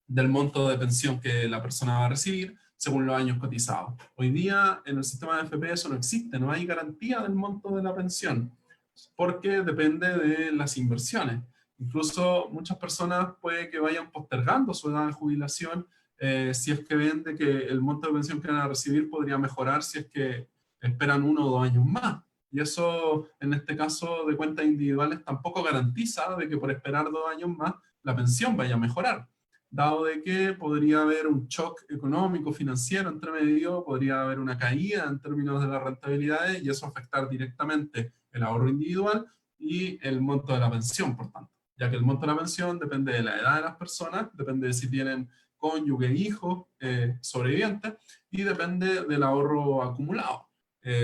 del monto de pensión que la persona va a recibir según los años cotizados. Hoy día en el sistema de AFP eso no existe, no hay garantía del monto de la pensión, porque depende de las inversiones. Incluso muchas personas puede que vayan postergando su edad de jubilación si es que ven de que el monto de pensión que van a recibir podría mejorar si es que esperan 1 o 2 años más. Y eso, en este caso de cuentas individuales, tampoco garantiza de que por esperar 2 años más la pensión vaya a mejorar. Dado de que podría haber un shock económico, financiero entre medio, podría haber una caída en términos de las rentabilidades y eso afectar directamente el ahorro individual y el monto de la pensión, por tanto. Ya que el monto de la pensión depende de la edad de las personas, depende de si tienen cónyuge, hijos, sobrevivientes, y depende del ahorro acumulado,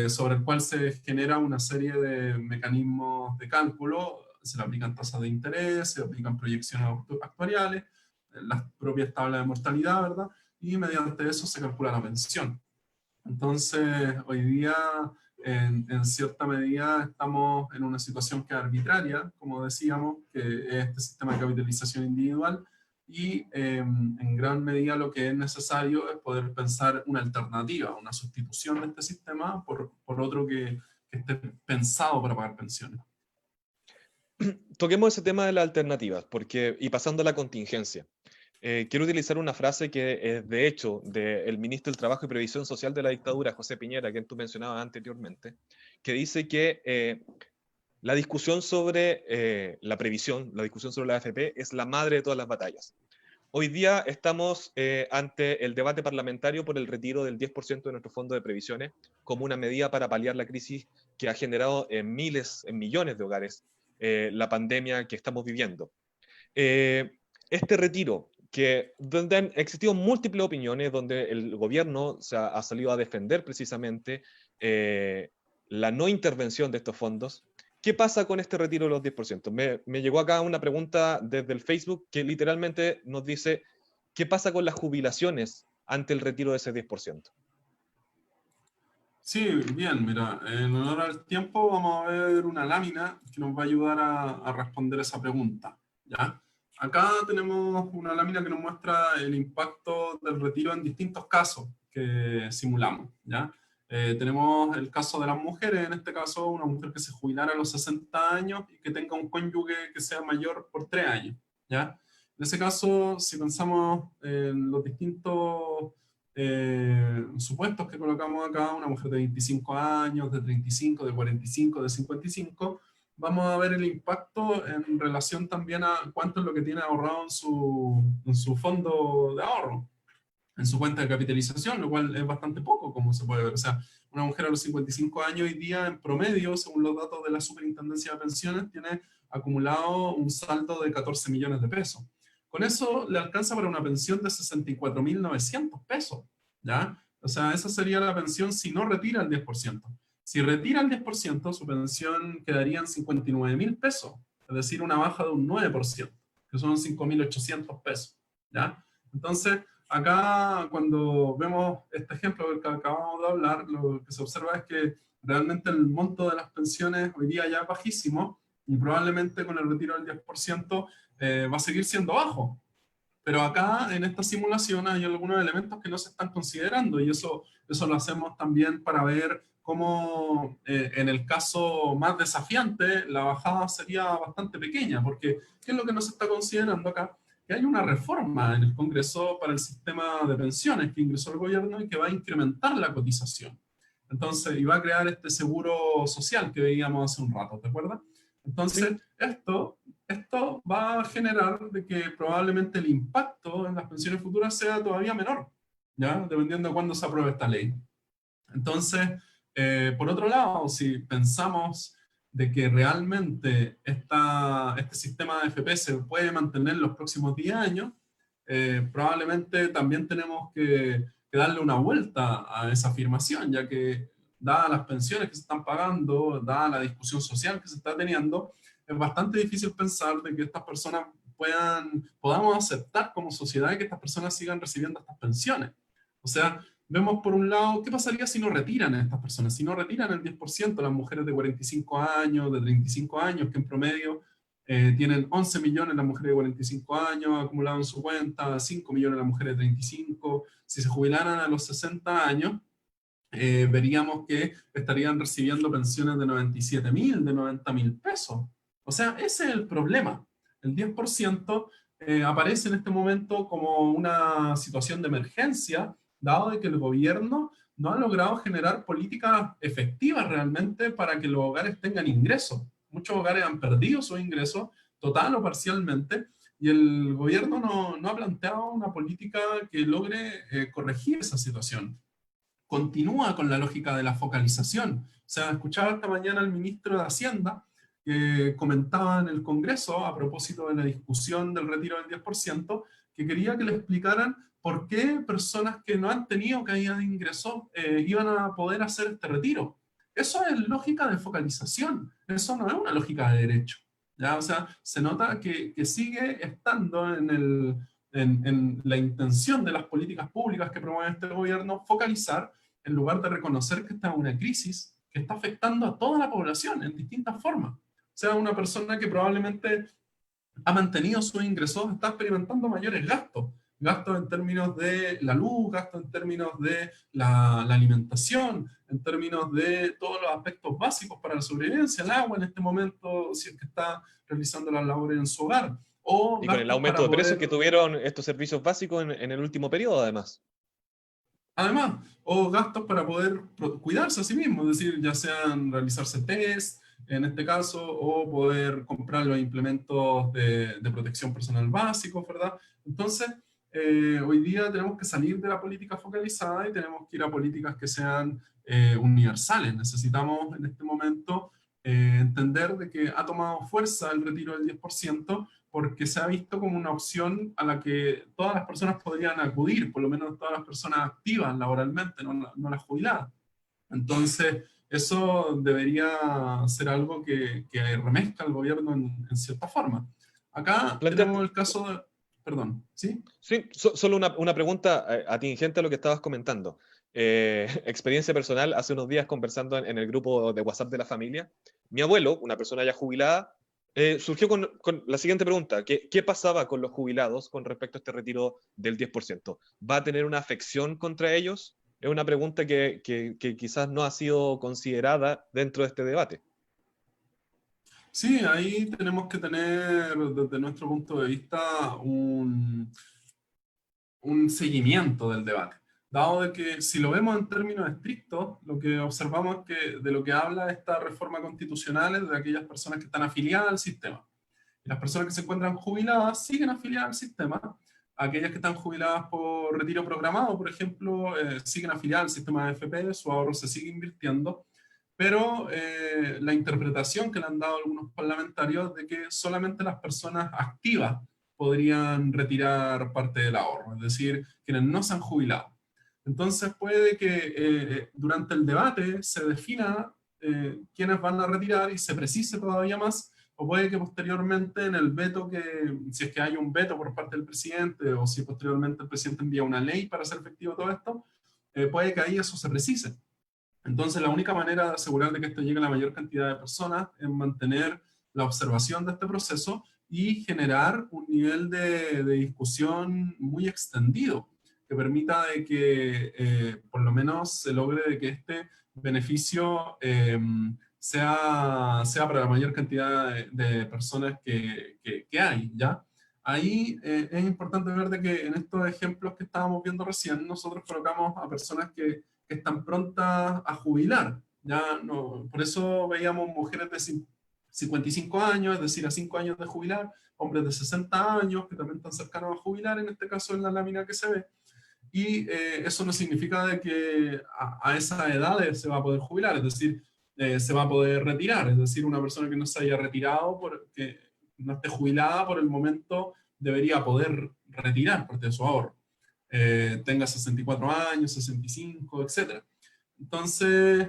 sobre el cual se genera una serie de mecanismos de cálculo, se le aplican tasas de interés, se le aplican proyecciones actuariales, las propias tablas de mortalidad, ¿verdad? Y mediante eso se calcula la pensión. Entonces, hoy día, en cierta medida, estamos en una situación que es arbitraria, como decíamos, que es este sistema de capitalización individual, y en gran medida lo que es necesario es poder pensar una alternativa, una sustitución de este sistema por otro que esté pensado para pagar pensiones. Toquemos ese tema de las alternativas, porque, y pasando a la contingencia. quiero utilizar una frase que es, de hecho, del ministro del Trabajo y Previsión Social de la dictadura, José Piñera, que tú mencionabas anteriormente, que dice que la discusión sobre la previsión, la discusión sobre la AFP, es la madre de todas las batallas. Hoy día estamos ante el debate parlamentario por el retiro del 10% de nuestro fondo de previsiones como una medida para paliar la crisis que ha generado en miles, en millones de hogares la pandemia que estamos viviendo. Este retiro, donde han existido múltiples opiniones, donde el gobierno ha salido a defender precisamente la no intervención de estos fondos. ¿Qué pasa con este retiro de los 10%? Me llegó acá una pregunta desde el Facebook que literalmente nos dice, ¿qué pasa con las jubilaciones ante el retiro de ese 10%? Sí, bien, mira, en honor al tiempo vamos a ver una lámina que nos va a ayudar a responder esa pregunta, ¿ya? Acá tenemos una lámina que nos muestra el impacto del retiro en distintos casos que simulamos, ¿ya? Tenemos el caso de las mujeres, en este caso una mujer que se jubilara a los 60 años y que tenga un cónyuge que sea mayor por 3 años, ¿ya? En ese caso, si pensamos en los distintos supuestos que colocamos acá, una mujer de 25 años, de 35, de 45, de 55, vamos a ver el impacto en relación también a cuánto es lo que tiene ahorrado en su fondo de ahorro, en su cuenta de capitalización, lo cual es bastante poco, como se puede ver. O sea, una mujer a los 55 años hoy día, en promedio, según los datos de la Superintendencia de Pensiones, tiene acumulado un saldo de 14 millones de pesos. Con eso le alcanza para una pensión de 64.900 pesos, ¿ya? O sea, esa sería la pensión si no retira el 10%. Si retira el 10%, su pensión quedaría en 59.000 pesos, es decir, una baja de un 9%, que son 5.800 pesos, ¿ya? Entonces, acá cuando vemos este ejemplo del que acabamos de hablar, lo que se observa es que realmente el monto de las pensiones hoy día ya es bajísimo y probablemente con el retiro del 10% va a seguir siendo bajo. Pero acá en esta simulación hay algunos elementos que no se están considerando y eso lo hacemos también para ver cómo en el caso más desafiante la bajada sería bastante pequeña, porque ¿qué es lo que no se está considerando acá? Que hay una reforma en el Congreso para el sistema de pensiones que ingresó el gobierno y que va a incrementar la cotización. Entonces, y va a crear este seguro social que veíamos hace un rato, ¿te acuerdas? Entonces, esto va a generar de que probablemente el impacto en las pensiones futuras sea todavía menor, ¿ya? Dependiendo de cuándo se apruebe esta ley. Entonces, por otro lado, si pensamos de que realmente este sistema de FP se puede mantener los próximos 10 años, probablemente también tenemos que darle una vuelta a esa afirmación, ya que dadas las pensiones que se están pagando, dada la discusión social que se está teniendo, es bastante difícil pensar de que estas personas podamos aceptar como sociedad que estas personas sigan recibiendo estas pensiones. O sea, vemos por un lado, ¿qué pasaría si no retiran a estas personas? Si no retiran el 10%, las mujeres de 45 años, de 35 años, que en promedio tienen 11 millones las mujeres de 45 años acumulados en su cuenta, 5 millones las mujeres de 35, si se jubilaran a los 60 años, veríamos que estarían recibiendo pensiones de 97.000, de 90.000 pesos. O sea, ese es el problema. El 10% aparece en este momento como una situación de emergencia, dado de que el gobierno no ha logrado generar políticas efectivas realmente para que los hogares tengan ingresos. Muchos hogares han perdido sus ingresos, total o parcialmente, y el gobierno no ha planteado una política que logre corregir esa situación. Continúa con la lógica de la focalización. O sea, escuchaba esta mañana al ministro de Hacienda que comentaba en el Congreso, a propósito de la discusión del retiro del 10%, que quería que le explicaran por qué personas que no han tenido caída de ingresos iban a poder hacer este retiro. Eso es lógica de focalización, eso no es una lógica de derecho, ¿ya? O sea, se nota que sigue estando en la intención de las políticas públicas que promueve este gobierno focalizar en lugar de reconocer que esta es una crisis que está afectando a toda la población en distintas formas. O sea, una persona que probablemente ha mantenido sus ingresos está experimentando mayores gastos. Gastos en términos de la luz, gastos en términos de la alimentación, en términos de todos los aspectos básicos para la sobrevivencia, el agua en este momento, si es que está realizando las labores en su hogar. o Y con el gastos aumento para de precios que poder, tuvieron estos servicios básicos en el último periodo, además. además, o gastos para poder cuidarse a sí mismo, es decir, ya sean realizarse test, en este caso, o poder comprar los implementos de protección personal básicos, ¿verdad? Entonces, hoy día tenemos que salir de la política focalizada y tenemos que ir a políticas que sean universales. Necesitamos en este momento entender de que ha tomado fuerza el retiro del 10% porque se ha visto como una opción a la que todas las personas podrían acudir, por lo menos todas las personas activas laboralmente, no las jubiladas. Entonces, eso debería ser algo que remezca el gobierno en cierta forma. Acá tenemos Planteando, el caso de... Perdón, ¿sí? sí, solo una pregunta atingente a lo que estabas comentando. Experiencia personal, hace unos días conversando en el grupo de WhatsApp de la familia, mi abuelo, una persona ya jubilada, surgió con la siguiente pregunta: ¿qué pasaba con los jubilados con respecto a este retiro del 10%? ¿Va a tener una afección contra ellos? Es una pregunta que quizás no ha sido considerada dentro de este debate. Sí, ahí tenemos que tener desde nuestro punto de vista un seguimiento del debate. Dado de que si lo vemos en términos estrictos, lo que observamos es que de lo que habla esta reforma constitucional es de aquellas personas que están afiliadas al sistema. Y las personas que se encuentran jubiladas siguen afiliadas al sistema. Aquellas que están jubiladas por retiro programado, por ejemplo, siguen afiliadas al sistema de AFP, su ahorro se sigue invirtiendo, pero la interpretación que le han dado algunos parlamentarios de que solamente las personas activas podrían retirar parte del ahorro, es decir, quienes no se han jubilado. Entonces puede que durante el debate se defina quiénes van a retirar y se precise todavía más, o puede que posteriormente en el veto, si es que hay un veto por parte del presidente, o si posteriormente el presidente envía una ley para hacer efectivo todo esto, puede que ahí eso se precise. Entonces, la única manera de asegurar de que esto llegue a la mayor cantidad de personas es mantener la observación de este proceso y generar un nivel de discusión muy extendido que permita de que por lo menos se logre de que este beneficio sea para la mayor cantidad de personas que hay, ¿ya? Ahí es importante ver de que en estos ejemplos que estábamos viendo recién, nosotros colocamos a personas que están prontas a jubilar. Ya no, por eso veíamos mujeres de 55 años, es decir, a 5 años de jubilar, hombres de 60 años que también están cercanos a jubilar, en este caso en la lámina que se ve. Y eso no significa de que a esa edad se va a poder jubilar, es decir, se va a poder retirar, es decir, una persona que no se haya retirado, que no esté jubilada por el momento, debería poder retirar parte de su ahorro. Tenga 64 años, 65, etc. Entonces,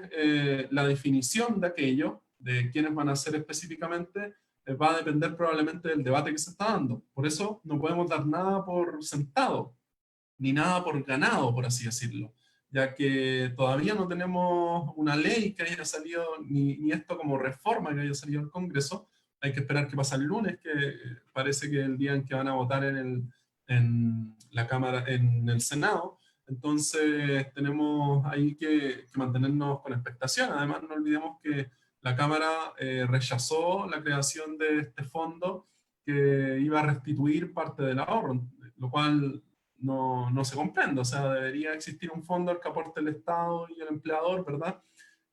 la definición de aquello, de quiénes van a ser específicamente, va a depender probablemente del debate que se está dando. Por eso no podemos dar nada por sentado, ni nada por ganado, por así decirlo, ya que todavía no tenemos una ley que haya salido, ni esto como reforma que haya salido del Congreso. Hay que esperar que pase el lunes, que parece que es el día en que van a votar en la Cámara, en el Senado. Entonces tenemos ahí que mantenernos con expectación. Además, no olvidemos que la Cámara rechazó la creación de este fondo que iba a restituir parte del ahorro, lo cual no se comprende. O sea, debería existir un fondo al que aporte el Estado y el empleador, ¿verdad?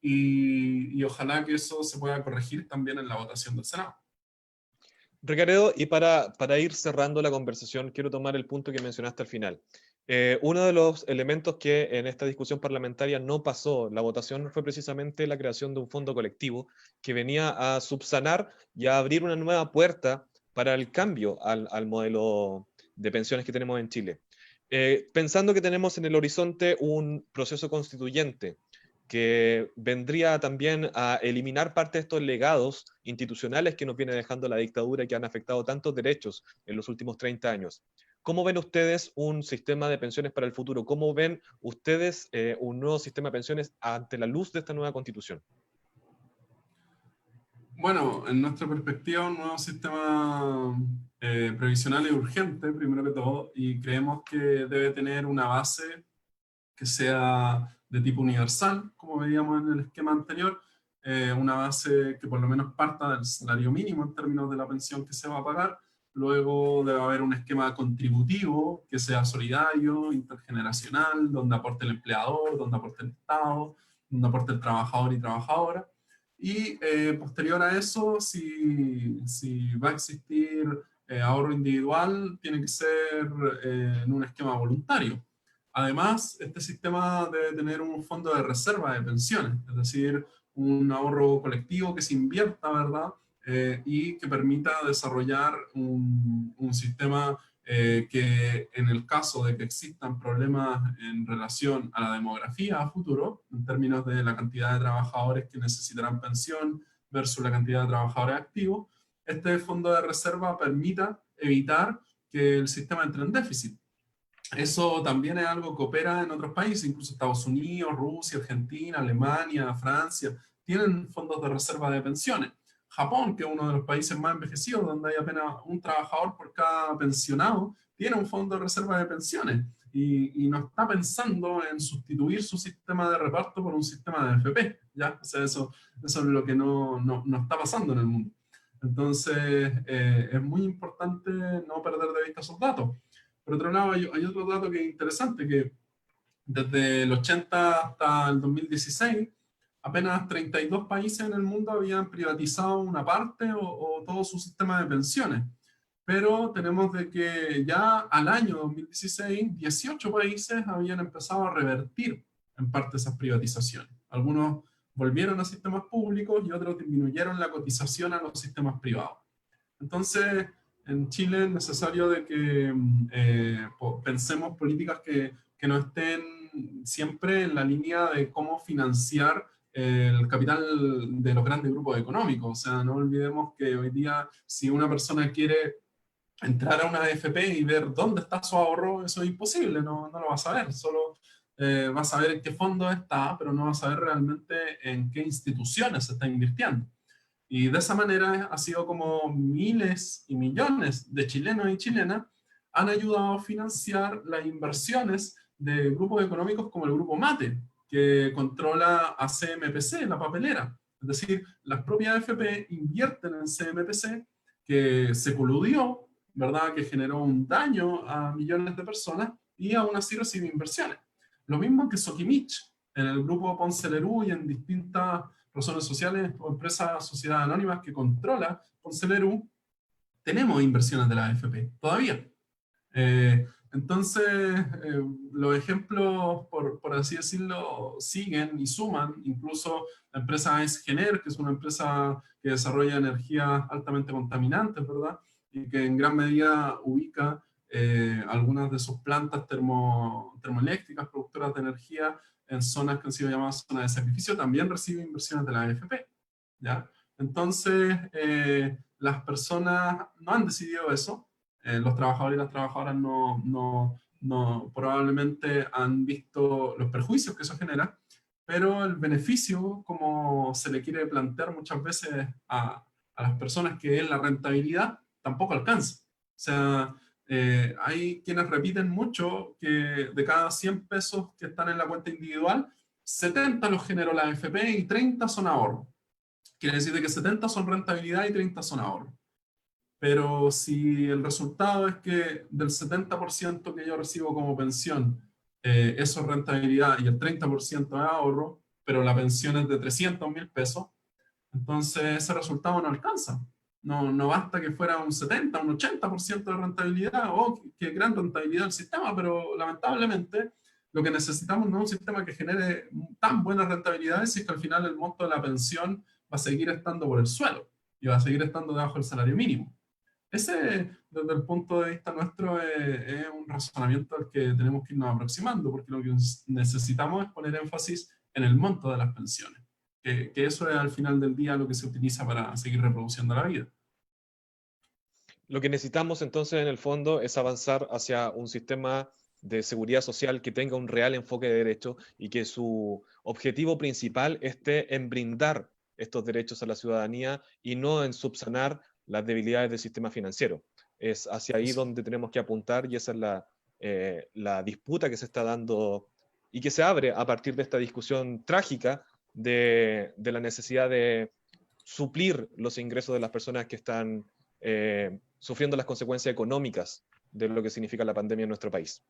Y ojalá que eso se pueda corregir también en la votación del Senado. Ricardo, y para ir cerrando la conversación, quiero tomar el punto que mencionaste al final. Uno de los elementos que en esta discusión parlamentaria no pasó la votación fue precisamente la creación de un fondo colectivo que venía a subsanar y a abrir una nueva puerta para el cambio al modelo de pensiones que tenemos en Chile. Pensando que tenemos en el horizonte un proceso constituyente que vendría también a eliminar parte de estos legados institucionales que nos viene dejando la dictadura y que han afectado tantos derechos en los últimos 30 años. ¿Cómo ven ustedes un sistema de pensiones para el futuro? ¿Cómo ven ustedes un nuevo sistema de pensiones ante la luz de esta nueva constitución? Bueno, en nuestra perspectiva, un nuevo sistema previsional es urgente, primero que todo, y creemos que debe tener una base que sea de tipo universal, como veíamos en el esquema anterior, una base que por lo menos parta del salario mínimo en términos de la pensión que se va a pagar, luego debe haber un esquema contributivo que sea solidario, intergeneracional, donde aporte el empleador, donde aporte el Estado, donde aporte el trabajador y trabajadora. Y posterior a eso, si va a existir ahorro individual, tiene que ser en un esquema voluntario. Además, este sistema debe tener un fondo de reserva de pensiones, es decir, un ahorro colectivo que se invierta, ¿verdad? Y que permita desarrollar un sistema que en el caso de que existan problemas en relación a la demografía a futuro, en términos de la cantidad de trabajadores que necesitarán pensión versus la cantidad de trabajadores activos, este fondo de reserva permita evitar que el sistema entre en déficit. Eso también es algo que opera en otros países, incluso Estados Unidos, Rusia, Argentina, Alemania, Francia, tienen fondos de reserva de pensiones. Japón, que es uno de los países más envejecidos, donde hay apenas un trabajador por cada pensionado, tiene un fondo de reserva de pensiones y no está pensando en sustituir su sistema de reparto por un sistema de AFP, ¿ya? O sea, eso es lo que no está pasando en el mundo. Entonces, es muy importante no perder de vista esos datos. Por otro lado, hay otro dato que es interesante, que desde el 80 hasta el 2016, apenas 32 países en el mundo habían privatizado una parte o todo su sistema de pensiones. Pero tenemos de que ya al año 2016, 18 países habían empezado a revertir en parte esas privatizaciones. Algunos volvieron a sistemas públicos y otros disminuyeron la cotización a los sistemas privados. Entonces, en Chile es necesario de que pensemos políticas que no estén siempre en la línea de cómo financiar el capital de los grandes grupos económicos. O sea, no olvidemos que hoy día si una persona quiere entrar a una AFP y ver dónde está su ahorro, eso es imposible, no lo va a saber, solo va a saber en qué fondo está, pero no va a saber realmente en qué instituciones se está invirtiendo. Y de esa manera ha sido como miles y millones de chilenos y chilenas han ayudado a financiar las inversiones de grupos económicos como el Grupo Mate, que controla a CMPC, la papelera. Es decir, las propias AFP invierten en CMPC, que se coludió, ¿verdad? Que generó un daño a millones de personas y aún así recibe inversiones. Lo mismo que Sokimich, en el grupo Ponce Lerú y en distintas razones sociales o empresas, sociedades anónimas que controla Ponce Lerú, tenemos inversiones de la AFP, todavía. Entonces, los ejemplos, por así decirlo, siguen y suman. Incluso la empresa Esgener, que es una empresa que desarrolla energías altamente contaminantes, ¿verdad? Y que en gran medida ubica algunas de sus plantas termoeléctricas, productoras de energía, en zonas que han sido llamadas zonas de sacrificio, también recibe inversiones de la AFP, ¿ya? Entonces, las personas no han decidido eso. Los trabajadores y las trabajadoras probablemente han visto los perjuicios que eso genera, pero el beneficio, como se le quiere plantear muchas veces a las personas, que es la rentabilidad, tampoco alcanza. O sea, hay quienes repiten mucho que de cada 100 pesos que están en la cuenta individual, 70 los generó la AFP y 30 son ahorro. Quiere decir que 70 son rentabilidad y 30 son ahorro. Pero si el resultado es que del 70% que yo recibo como pensión, eso es rentabilidad y el 30% es ahorro, pero la pensión es de 300.000 pesos, entonces ese resultado no alcanza. No basta que fuera un 70, un 80% de rentabilidad, qué gran rentabilidad del sistema, pero lamentablemente lo que necesitamos no es un sistema que genere tan buenas rentabilidades, si es que al final el monto de la pensión va a seguir estando por el suelo y va a seguir estando debajo del salario mínimo. Ese, desde el punto de vista nuestro, es un razonamiento al que tenemos que irnos aproximando, porque lo que necesitamos es poner énfasis en el monto de las pensiones, que eso es al final del día lo que se utiliza para seguir reproduciendo la vida. Lo que necesitamos entonces en el fondo es avanzar hacia un sistema de seguridad social que tenga un real enfoque de derechos y que su objetivo principal esté en brindar estos derechos a la ciudadanía y no en subsanar las debilidades del sistema financiero. Es hacia ahí donde tenemos que apuntar y esa es la disputa que se está dando y que se abre a partir de esta discusión trágica de la necesidad de suplir los ingresos de las personas que están sufriendo las consecuencias económicas de lo que significa la pandemia en nuestro país.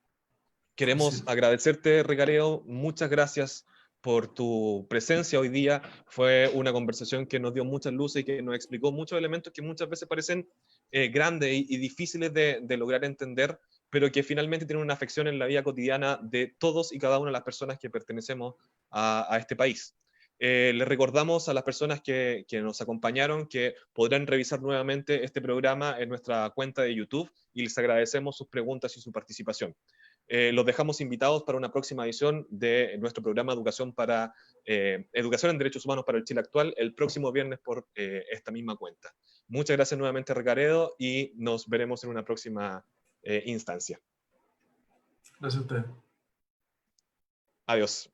Queremos Sí. agradecerte, Recareo, muchas gracias por tu presencia hoy día. Fue una conversación que nos dio muchas luces y que nos explicó muchos elementos que muchas veces parecen grandes y difíciles de lograr entender, pero que finalmente tienen una afección en la vida cotidiana de todos y cada una de las personas que pertenecemos a este país. Les recordamos a las personas que nos acompañaron que podrán revisar nuevamente este programa en nuestra cuenta de YouTube y les agradecemos sus preguntas y su participación. Los dejamos invitados para una próxima edición de nuestro programa Educación en Derechos Humanos para el Chile Actual el próximo viernes por esta misma cuenta. Muchas gracias nuevamente, Recaredo, y nos veremos en una próxima instancia. Gracias a usted. Adiós.